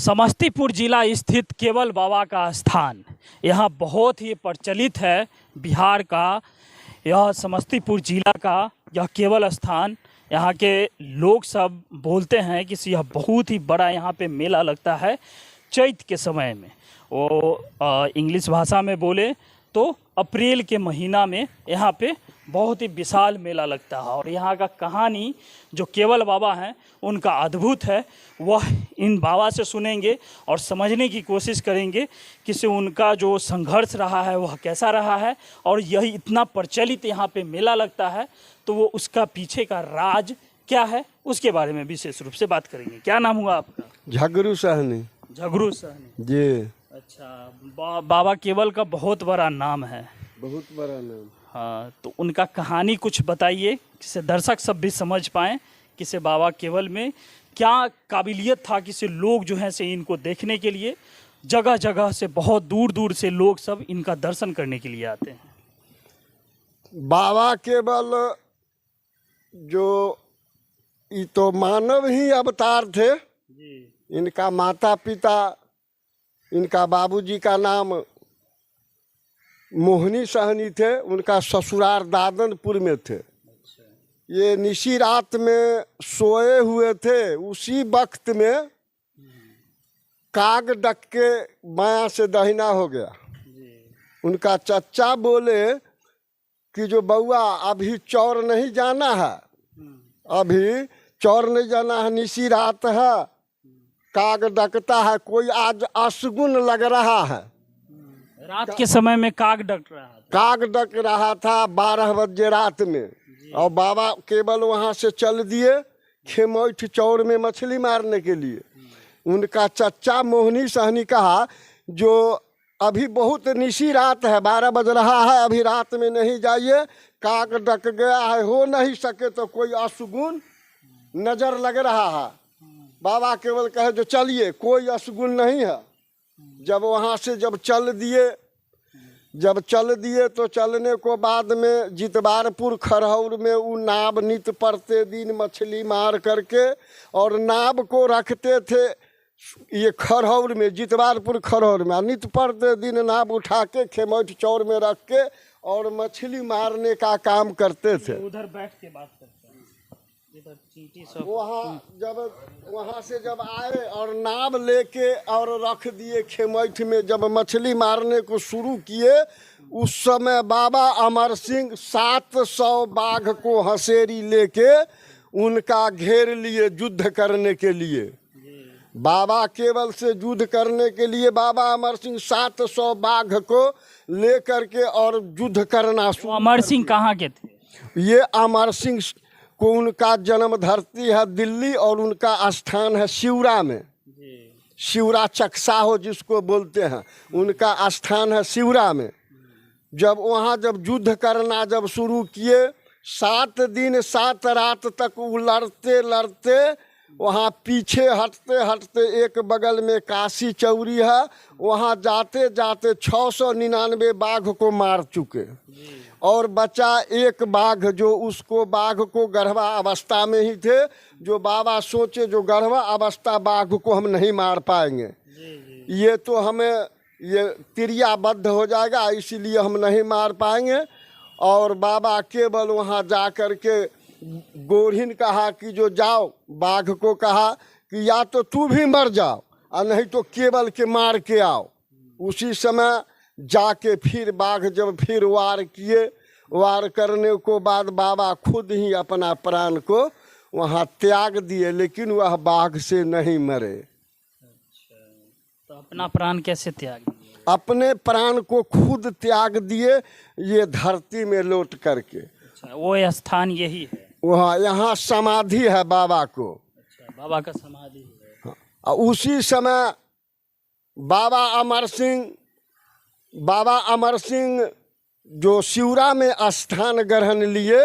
समस्तीपुर जिला स्थित केवल बाबा का स्थान यहाँ बहुत ही प्रचलित है। बिहार का यह समस्तीपुर जिला का यह केवल स्थान, यहाँ के लोग सब बोलते हैं कि यह बहुत ही बड़ा यहाँ पे मेला लगता है चैत के समय में। वो इंग्लिश भाषा में बोले तो अप्रैल के महीना में यहाँ पे बहुत ही विशाल मेला लगता है। और यहाँ का कहानी जो केवल बाबा हैं उनका अद्भुत है, वह इन बाबा से सुनेंगे और समझने की कोशिश करेंगे कि से उनका जो संघर्ष रहा है वह कैसा रहा है, और यही इतना प्रचलित यहाँ पे मेला लगता है तो वो उसका पीछे का राज क्या है उसके बारे में विशेष रूप से बात करेंगे। क्या नाम हुआ आपका? झगरू सहनी। झगरू सहनी जी। अच्छा, बाबा केवल का बहुत बड़ा नाम है। बहुत बड़ा नाम। हाँ, तो उनका कहानी कुछ बताइए जिससे दर्शक सब भी समझ पाएँ कि से बाबा केवल में क्या काबिलियत था, कि से लोग जो हैं से इनको देखने के लिए जगह जगह से बहुत दूर दूर से लोग सब इनका दर्शन करने के लिए आते हैं। बाबा केवल जो ये तो मानव ही अवतार थे जी। इनका माता पिता, इनका बाबूजी का नाम मोहनी सहनी थे, उनका ससुराल दादनपुर में थे। ये निशी रात में सोए हुए थे, उसी वक्त में काग डक के बायां से दहिना हो गया। उनका चचा बोले कि जो बउआ अभी चौर नहीं जाना है, अभी चौर नहीं जाना है, निशी रात है, काग डकता है, कोई आज अशगुन लग रहा है। रात के समय में काग डक रहा था 12 बजे रात में। और बाबा केवल वहाँ से चल दिए खेमैठ चौर में मछली मारने के लिए। उनका चचा मोहनी सहनी कहा जो अभी बहुत निशी रात है, 12 बज रहा है, अभी रात में नहीं जाइए, काग डक गया है, हो नहीं सके तो कोई अशगुन नजर लग रहा है। बाबा केवल कहे जो चलिए, कोई अशगुन नहीं है। जब वहाँ से जब चल दिए तो चलने को बाद में जितवारपुर खरहौर में वो नाव नित पड़ते दिन मछली मार करके और नाव को रखते थे ये खरहौर में, जितवारपुर खरहौर में, नित पड़ते दिन नाव उठा के खेमैठ चौर में रख के और मछली मारने का काम करते थे। उधर बैठ के बात करते हैं। वहाँ से जब आए और नाव लेके और रख दिए खेमैठ में, जब मछली मारने को शुरू किए उस समय बाबा अमर सिंह 700 बाघ को हसेरी लेके उनका घेर लिए युद्ध करने के लिए। बाबा केवल से युद्ध करने के लिए बाबा अमर सिंह 700 बाघ को लेकर के और युद्ध करना शुरू। अमर सिंह कहाँ के थे? ये अमर सिंह को उनका जन्म धरती है दिल्ली और उनका स्थान है शिवरा में। शिवरा चक्सा हो जिसको बोलते हैं, उनका स्थान है शिवरा में। जब वहाँ जब युद्ध करना जब शुरू किए, 7 दिन 7 रात तक वो लड़ते वहाँ पीछे हटते एक बगल में काशी चौरी है, वहाँ जाते 699 बाघ को मार चुके और बचा एक बाघ, जो उसको बाघ को गर्भा अवस्था में ही थे। जो बाबा सोचे जो गर्भा अवस्था बाघ को हम नहीं मार पाएंगे, ये तो हमें ये तिरियाबद्ध हो जाएगा, इसीलिए हम नहीं मार पाएंगे। और बाबा केवल वहाँ जा कर के गोरहिन कहा कि जो जाओ, बाघ को कहा कि या तो तू भी मर जाओ और नहीं तो केवल के मार के आओ। उसी समय जाके फिर बाघ जब फिर वार किए, वार करने को बाद बाबा खुद ही अपना प्राण को वहाँ त्याग दिए, लेकिन वह बाघ से नहीं मरे। अच्छा, तो अपना प्राण कैसे त्याग दिए? अपने प्राण को खुद त्याग दिए ये धरती में लौट करके। अच्छा, वो स्थान यही है? वहाँ यहाँ समाधि है बाबा को। अच्छा, बाबा का समाधि है। हाँ, उसी समय बाबा अमर सिंह जो शिवरा में स्थान ग्रहण लिए,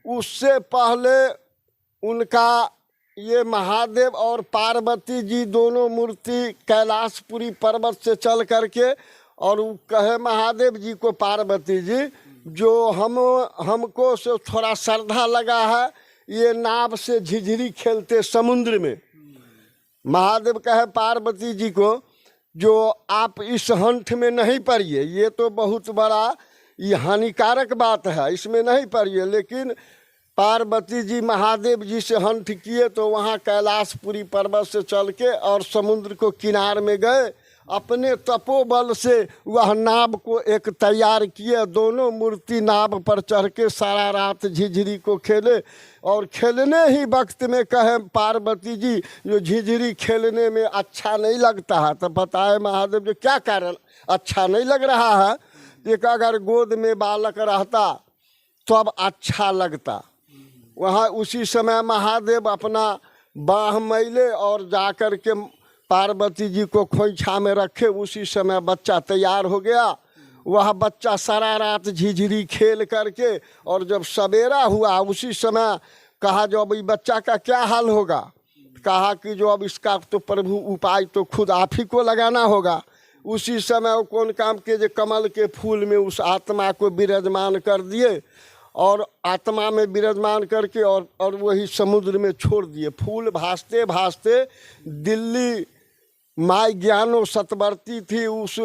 उससे पहले उनका ये महादेव और पार्वती जी दोनों मूर्ति कैलाशपुरी पर्वत से चल करके, और वो कहे महादेव जी को पार्वती जी जो हमको से थोड़ा श्रद्धा लगा है, ये नाव से झिझरी खेलते समुद्र में, महादेव कहे पार्वती जी को जो आप इस हंठ में नहीं पड़िए, ये तो बहुत बड़ा ये हानिकारक बात है, इसमें नहीं पड़िए। लेकिन पार्वती जी महादेव जी से हंठ किए तो वहाँ कैलाशपुरी पर्वत से चल के और समुद्र को किनार में गए, अपने तपोबल से वह नाव को एक तैयार किए। दोनों मूर्ति नाव पर चढ़ के सारा रात झिझरी को खेले और खेलने ही वक्त में कहे पार्वती जी जो झिझरी खेलने में अच्छा नहीं लगता है। तो बताए महादेव जी क्या कारण अच्छा नहीं लग रहा है। एक अगर गोद में बालक रहता तो अब अच्छा लगता। वहाँ उसी समय महादेव अपना बाह मैले और जाकर के पार्वती जी को खोइछा में रखे। उसी समय बच्चा तैयार हो गया। वह बच्चा सारा रात झिझरी खेल करके और जब सवेरा हुआ उसी समय कहा जो अब इस बच्चा का क्या हाल होगा। कहा कि जो अब इसका तो प्रभु उपाय तो खुद आप ही को लगाना होगा। उसी समय वो कौन काम के जो कमल के फूल में उस आत्मा को विराजमान कर दिए और आत्मा में विराजमान करके और वही समुद्र में छोड़ दिए। फूल भासते भासते दिल्ली माई ज्ञानो सतवर्ती थी, उस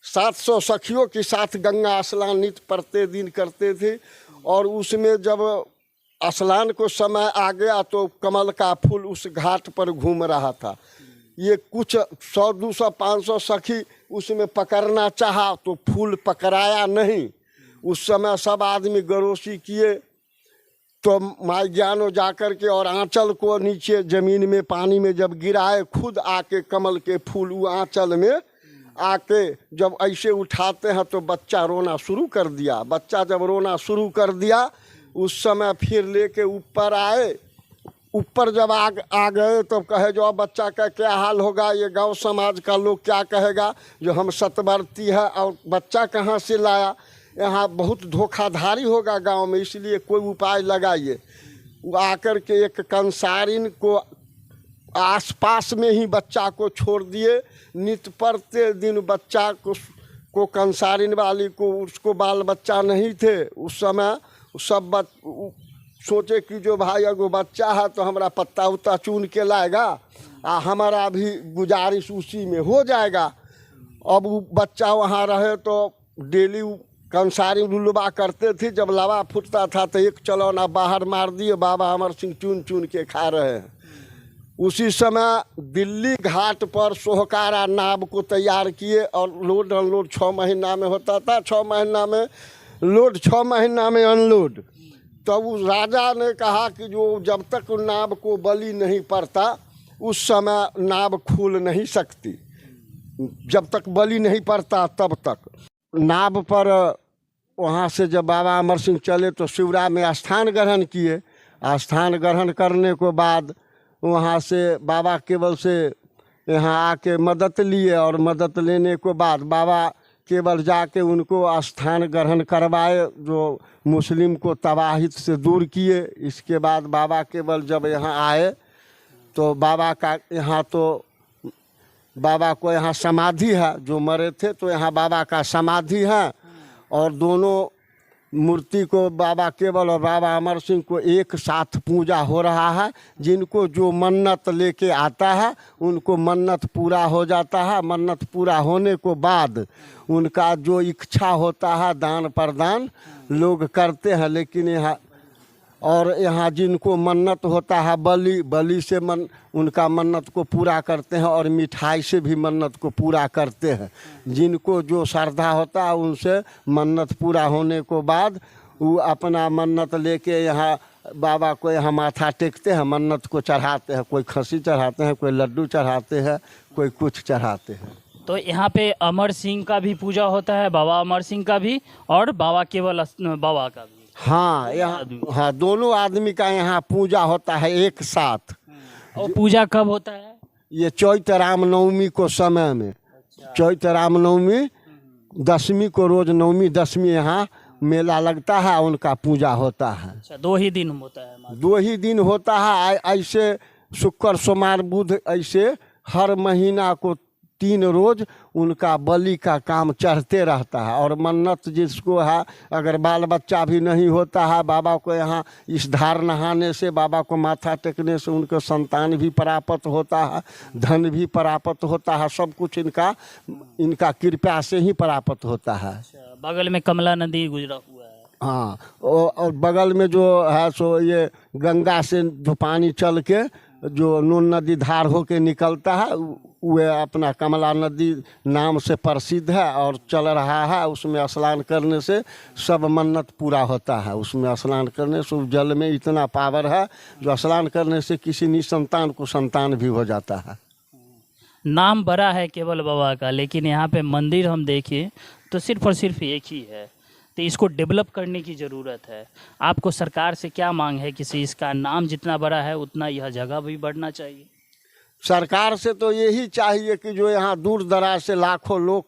700 सखियों के साथ गंगा स्नान नित्य प्रत्येक दिन करते थे। और उसमें जब स्नान को समय आ गया तो कमल का फूल उस घाट पर घूम रहा था। ये कुछ 100, 200, 500 सखी उसमें पकड़ना चाहा तो फूल पकड़ाया नहीं। उस समय सब आदमी गरोसी किए तो माई ज्ञानो जाकर के और आंचल को नीचे जमीन में पानी में जब गिराए, खुद आके कमल के फूल वो आंचल में आके जब ऐसे उठाते हैं तो बच्चा रोना शुरू कर दिया। बच्चा जब रोना शुरू कर दिया उस समय फिर लेके ऊपर आए। ऊपर जब आ गए तो कहे जो अब बच्चा का क्या हाल होगा, ये गांव समाज का लोग क्या कहेगा जो हम सतवर्ती है और बच्चा कहाँ से लाया, यहाँ बहुत धोखाधड़ी होगा गांव में, इसलिए कोई उपाय लगाइए। वो आकर के एक कंसारिन को आसपास में ही बच्चा को छोड़ दिए। नित्य प्रत्येक दिन बच्चा को कंसारिन वाली को उसको बाल बच्चा नहीं थे उस समय। सब सोचे कि जो भाई अगो बच्चा है तो हमारा पत्ता उत्ता चुन के लाएगा हमारा भी गुजारिश उसी में हो जाएगा। अब वो बच्चा वहाँ रहे तो डेली कंसारी लुलबा करते थे। जब लवा फूटता था तो एक चलौना बाहर मार दिए, बाबा अमर सिंह चुन चुन के खा रहे हैं। उसी समय दिल्ली घाट पर सोहकारा नाव को तैयार किए और लोड अनलोड 6 महीना में होता था। 6 महीना में लोड, 6 महीना में अनलोड। तो उस राजा ने कहा कि जो जब तक नाव को बलि नहीं पड़ता उस समय नाव खुल नहीं सकती, जब तक बलि नहीं पड़ता तब तक। नाव पर वहाँ से जब बाबा अमर सिंह चले तो शिवरा में स्थान ग्रहण किए। स्थान ग्रहण करने के बाद वहाँ से बाबा केवल से यहाँ आके मदद लिए और मदद लेने के बाद बाबा केवल जाके उनको स्थान ग्रहण करवाए जो मुस्लिम को तबाहित से दूर किए। इसके बाद बाबा केवल जब यहाँ आए तो बाबा का यहाँ तो बाबा को यहाँ समाधि है, जो मरे थे तो यहाँ बाबा का समाधि है। और दोनों मूर्ति को बाबा केवल और बाबा अमर सिंह को एक साथ पूजा हो रहा है। जिनको जो मन्नत लेके आता है उनको मन्नत पूरा हो जाता है। मन्नत पूरा होने को बाद उनका जो इच्छा होता है दान प्रदान लोग करते हैं। लेकिन यहाँ जिनको मन्नत होता है बलि से उनका मन्नत को पूरा करते हैं और मिठाई से भी मन्नत को पूरा करते हैं। जिनको जो श्रद्धा होता है उनसे मन्नत पूरा होने को बाद वो अपना मन्नत लेके यहाँ बाबा को यहाँ माथा टेकते हैं, मन्नत को चढ़ाते हैं। कोई खस्सी चढ़ाते हैं, कोई लड्डू चढ़ाते हैं, कोई कुछ चढ़ाते हैं। तो यहाँ पे अमर सिंह का भी पूजा होता है, बाबा अमर सिंह का भी और बाबा केवल बाबा का भी। हाँ, यहाँ हाँ दोनों आदमी का यहाँ पूजा होता है एक साथ। और पूजा कब होता है? ये चैत रामनवमी को समय में। चैत रामनवमी 10वीं को रोज 9वीं 10वीं यहाँ मेला लगता है, उनका पूजा होता है। अच्छा, 2 ही दिन होता है? 2 ही दिन होता है। ऐसे शुक्र सोमवार बुध ऐसे हर महीना को 3 रोज उनका बलि का काम चढ़ते रहता है। और मन्नत जिसको है, अगर बाल बच्चा भी नहीं होता है, बाबा को यहाँ इस धार नहाने से, बाबा को माथा टेकने से उनको संतान भी प्राप्त होता है, धन भी प्राप्त होता है, सब कुछ इनका कृपा से ही प्राप्त होता है। बगल में कमला नदी गुजरा हुआ है। हाँ, और बगल में जो है सो ये गंगा से जो पानी चल के जो नून नदी धार होके निकलता है, वह अपना कमला नदी नाम से प्रसिद्ध है और चल रहा है। उसमें स्नान करने से सब मन्नत पूरा होता है। उसमें स्नान करने से उस जल में इतना पावर है जो स्नान करने से किसी निसंतान को संतान भी हो जाता है। नाम बड़ा है केवल बाबा का, लेकिन यहाँ पे मंदिर हम देखें तो सिर्फ और सिर्फ एक ही है। तो इसको डेवलप करने की ज़रूरत है। आपको सरकार से क्या मांग है? किसी इसका नाम जितना बड़ा है उतना यह जगह भी बढ़ना चाहिए। सरकार से तो यही चाहिए कि जो यहाँ दूर दराज से लाखों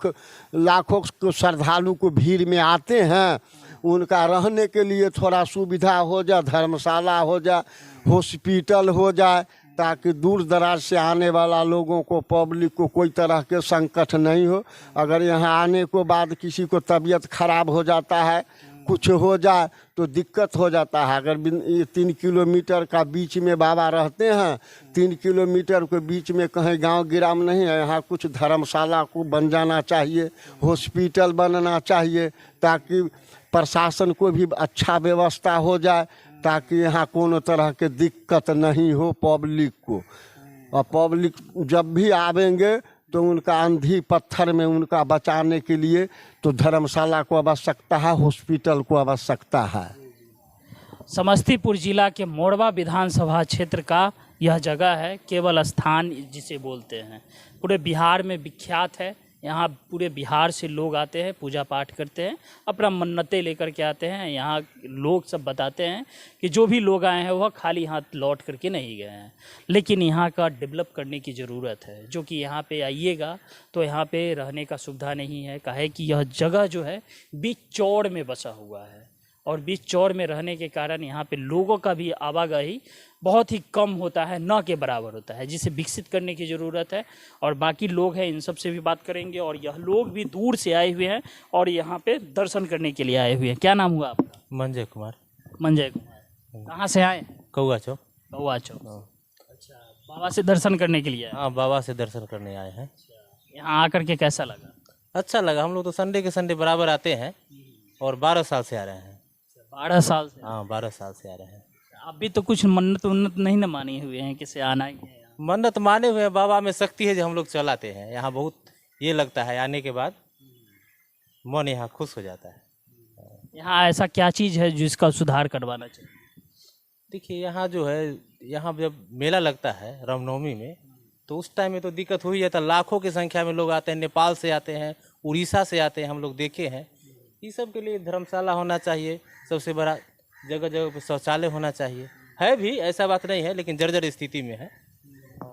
श्रद्धालु को भीड़ में आते हैं, उनका रहने के लिए थोड़ा सुविधा हो जाए, धर्मशाला हो जाए, हॉस्पिटल हो जाए, ताकि दूर दराज से आने वाला लोगों को, पब्लिक को कोई तरह के संकट नहीं हो। अगर यहाँ आने को बाद किसी को तबीयत खराब हो जाता है, कुछ हो जाए तो दिक्कत हो जाता है। अगर 3 किलोमीटर का बीच में बाबा रहते हैं, 3 किलोमीटर के बीच में कहीं गांव गिराम नहीं है, यहाँ कुछ धर्मशाला को बन जाना चाहिए, हॉस्पिटल बनना चाहिए, ताकि प्रशासन को भी अच्छा व्यवस्था हो जाए, ताकि यहाँ कोनो तरह के दिक्कत नहीं हो पब्लिक को। और पब्लिक जब भी आवेंगे तो उनका आंधी पत्थर में उनका बचाने के लिए तो धर्मशाला को आवश्यकता है, हॉस्पिटल को आवश्यकता है। समस्तीपुर जिला के मोरवा विधानसभा क्षेत्र का यह जगह है, केवल स्थान जिसे बोलते हैं। पूरे बिहार में विख्यात है। यहाँ पूरे बिहार से लोग आते हैं, पूजा पाठ करते हैं, अपना मन्नतें लेकर के आते हैं। यहाँ लोग सब बताते हैं कि जो भी लोग आए हैं वह खाली हाथ लौट करके नहीं गए हैं। लेकिन यहाँ का डेवलप करने की ज़रूरत है, जो कि यहाँ पे आइएगा तो यहाँ पे रहने का सुविधा नहीं है। काहे कि यह जगह जो है बीच चौड़ में बसा हुआ है, और बीच चौड़ में रहने के कारण यहाँ पे लोगों का भी आवाजाही बहुत ही कम होता है, न के बराबर होता है, जिसे विकसित करने की ज़रूरत है। और बाकी लोग हैं, इन सब से भी बात करेंगे। और यह लोग भी दूर से आए हुए हैं और यहाँ पे दर्शन करने के लिए आए हुए हैं। क्या नाम हुआ आपका? मंजय कुमार। मंजय कुमार। कहाँ से आए? कौआ चौक। कौआ चौक। अच्छा, बाबा से दर्शन करने के लिए आए? हाँ, बाबा से दर्शन करने आए हैं। यहाँ आकर के कैसा लगा? अच्छा लगा। हम लोग तो संडे के संडे बराबर आते हैं और 12 साल से आ रहे हैं। 12 साल से? हाँ, 12 साल से आ रहे हैं। अभी तो कुछ मन्नत उन्नत नहीं न माने हुए हैं किसे आना ही है? मन्नत माने हुए हैं, बाबा में शक्ति है जो हम लोग चलाते हैं। यहाँ बहुत ये लगता है, आने के बाद मन यहाँ खुश हो जाता है। यहाँ ऐसा क्या चीज़ है जिसका सुधार करवाना चाहिए? देखिए, यहाँ जो है, यहाँ जब मेला लगता है रामनवमी में, तो उस टाइम में तो दिक्कत हो ही जाता है। लाखों की संख्या में लोग आते हैं, नेपाल से आते हैं, उड़ीसा से आते हैं, हम लोग देखे हैं। इस सब के लिए धर्मशाला होना चाहिए, सबसे बड़ा जगह जगह पे शौचालय होना चाहिए। है भी, ऐसा बात नहीं है, लेकिन जर्जर स्थिति में है।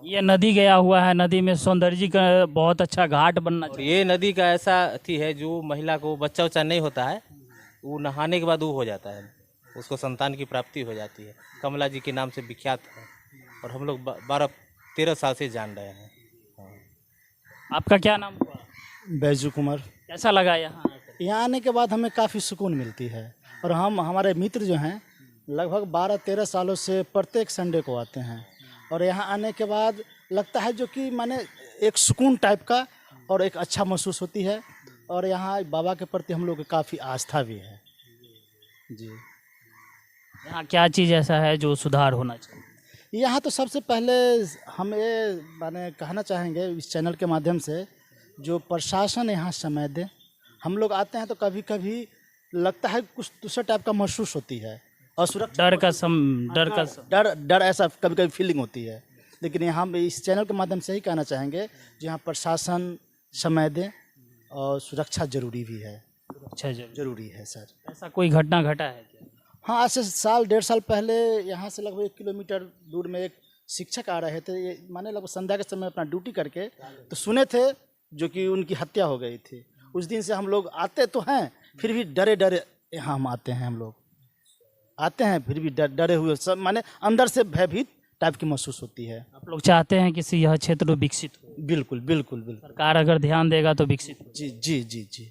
ये नदी गया हुआ है, नदी में सौंदर्य का बहुत अच्छा घाट बनना और चाहिए। ये नदी का ऐसा अथी है, जो महिला को बच्चा उच्चा नहीं होता है, वो नहाने के बाद वो हो जाता है, उसको संतान की प्राप्ति हो जाती है। कमला जी के नाम से विख्यात है और हम लोग 12-13 साल से जान रहे हैं। आपका क्या नाम हुआ? बैजू कुमार। कैसा लगा यहाँ? यहाँ आने के बाद हमें काफ़ी सुकून मिलती है। और हमारे मित्र जो हैं लगभग 12-13 सालों से प्रत्येक संडे को आते हैं। और यहाँ आने के बाद लगता है जो कि माने एक सुकून टाइप का और एक अच्छा महसूस होती है। और यहाँ बाबा के प्रति हम लोग की काफ़ी आस्था भी है जी। यहाँ क्या चीज़ ऐसा है जो सुधार होना चाहिए? यहाँ तो सबसे पहले हम ये माने कहना चाहेंगे इस चैनल के माध्यम से, जो प्रशासन यहाँ समय दे। हम लोग आते हैं तो कभी कभी लगता है कुछ दूसरा टाइप का महसूस होती है, असुरक्षा, डर ऐसा कभी कभी फीलिंग होती है। लेकिन यहाँ इस चैनल के माध्यम से ही कहना चाहेंगे, जहाँ प्रशासन समय दे और सुरक्षा जरूरी भी है। अच्छा, जरूरी है सर। ऐसा कोई घटना घटा है क्या? हाँ, आज से 1.5 साल पहले यहाँ से लगभग 1 किलोमीटर दूर में एक शिक्षक आ रहे थे, ये माने लगभग संध्या के समय अपना ड्यूटी करके, तो सुने थे जो कि उनकी हत्या हो गई थी। उस दिन से हम लोग आते तो हैं, फिर भी डरे डरे यहाँ हम आते हैं। हम लोग आते हैं फिर भी डरे हुए, सब माने अंदर से भयभीत टाइप की महसूस होती है। आप लोग चाहते हैं कि यह क्षेत्र विकसित हो, बिल्कुल बिल्कुल बिल्कुल। सरकार अगर ध्यान देगा तो विकसित हो। जी जी जी जी।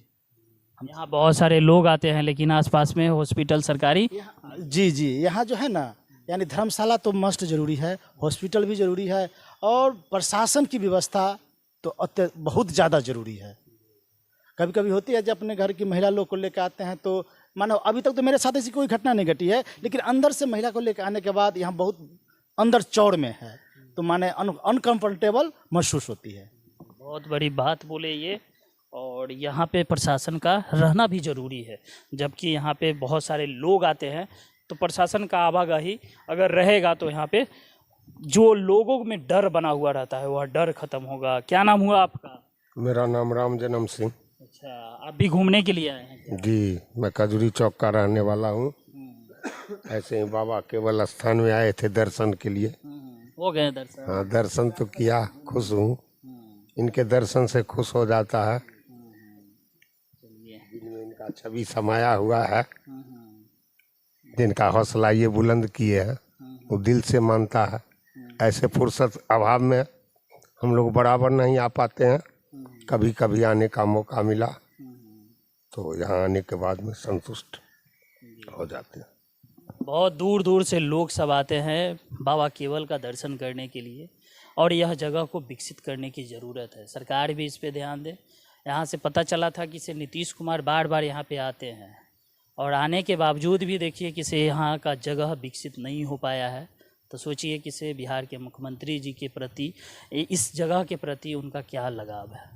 यहाँ बहुत सारे लोग आते हैं लेकिन आसपास में हॉस्पिटल सरकारी जी जी, यहाँ जो है ना, यानी धर्मशाला तो मस्ट जरूरी है, हॉस्पिटल भी जरूरी है, और प्रशासन की व्यवस्था तो बहुत ज़्यादा जरूरी है। कभी कभी होती है जब अपने घर की महिला लोग को लेकर आते हैं तो मानो, अभी तक तो मेरे साथ ऐसी कोई घटना नहीं घटी है, लेकिन अंदर से महिला को लेकर आने के बाद यहाँ बहुत अंदर चौड़ में है, तो माने अनकम्फर्टेबल महसूस होती है। बहुत बड़ी बात बोले ये। और यहाँ पे प्रशासन का रहना भी ज़रूरी है, जबकि यहाँ पे बहुत सारे लोग आते हैं, तो प्रशासन का आवागही अगर रहेगा तो यहाँ पे जो लोगों में डर बना हुआ रहता है वह डर खत्म होगा। क्या नाम हुआ आपका? मेरा नाम राम जन्म सिंह। अच्छा, आप भी घूमने के लिए आए हैं क्या? जी, मैं खजूरी चौक का रहने वाला हूँ। ऐसे ही बाबा केवल स्थान में आए थे दर्शन के लिए। हो गए दर्शन? हाँ, दर्शन तो किया, खुश हूँ। इनके दर्शन से खुश हो जाता है। दिल में इनका छवि समाया हुआ है, जिनका हौसला ये बुलंद किए हैं, वो दिल से मानता है। ऐसे फुर्सत अभाव में हम लोग बराबर नहीं आ पाते हैं, कभी कभी आने का मौका मिला तो यहाँ आने के बाद में संतुष्ट हो जाते हैं। बहुत दूर दूर से लोग सब आते हैं बाबा केवल का दर्शन करने के लिए, और यह जगह को विकसित करने की ज़रूरत है। सरकार भी इस पे ध्यान दे। यहाँ से पता चला था कि से नीतीश कुमार बार बार यहाँ पे आते हैं, और आने के बावजूद भी देखिए कि से यहाँ का जगह विकसित नहीं हो पाया है। तो सोचिए कि से बिहार के मुख्यमंत्री जी के प्रति, इस जगह के प्रति उनका क्या लगाव है।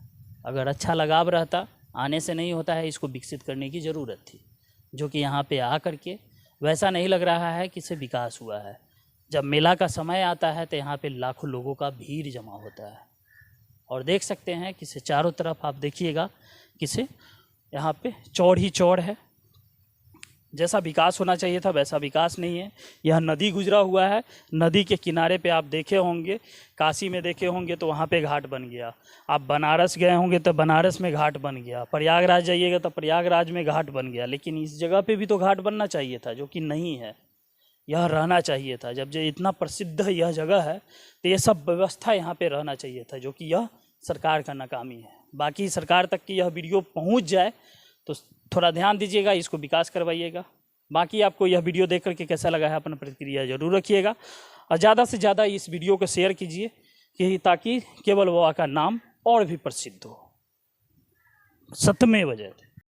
अगर अच्छा लगाव रहता, आने से नहीं होता है, इसको विकसित करने की ज़रूरत थी, जो कि यहाँ पे आ कर के वैसा नहीं लग रहा है कि से विकास हुआ है। जब मेला का समय आता है तो यहाँ पे लाखों लोगों का भीड़ जमा होता है, और देख सकते हैं कि से चारों तरफ आप देखिएगा कि से यहाँ पे चौड़ ही चौड़ है। जैसा विकास होना चाहिए था वैसा विकास नहीं है। यह नदी गुजरा हुआ है, नदी के किनारे पे आप देखे होंगे, काशी में देखे होंगे तो वहाँ पे घाट बन गया। आप बनारस गए होंगे तो बनारस में घाट बन गया, प्रयागराज जाइएगा तो प्रयागराज में घाट बन गया। लेकिन इस जगह पे भी तो घाट बनना चाहिए था, जो कि नहीं है। यह रहना चाहिए था। जब जो इतना प्रसिद्ध यह जगह है तो ये सब व्यवस्था यहाँ पे रहना चाहिए था, जो कि यह सरकार का नाकामी है। बाकी सरकार तक की यह वीडियो पहुँच जाए तो थोड़ा ध्यान दीजिएगा, इसको विकास करवाइएगा। बाकी आपको यह वीडियो देख करके कैसा लगा है अपना प्रतिक्रिया जरूर रखिएगा, और ज़्यादा से ज़्यादा इस वीडियो को शेयर कीजिए कि ताकि केवल बाबा का नाम और भी प्रसिद्ध हो। सत्यमेव जयते।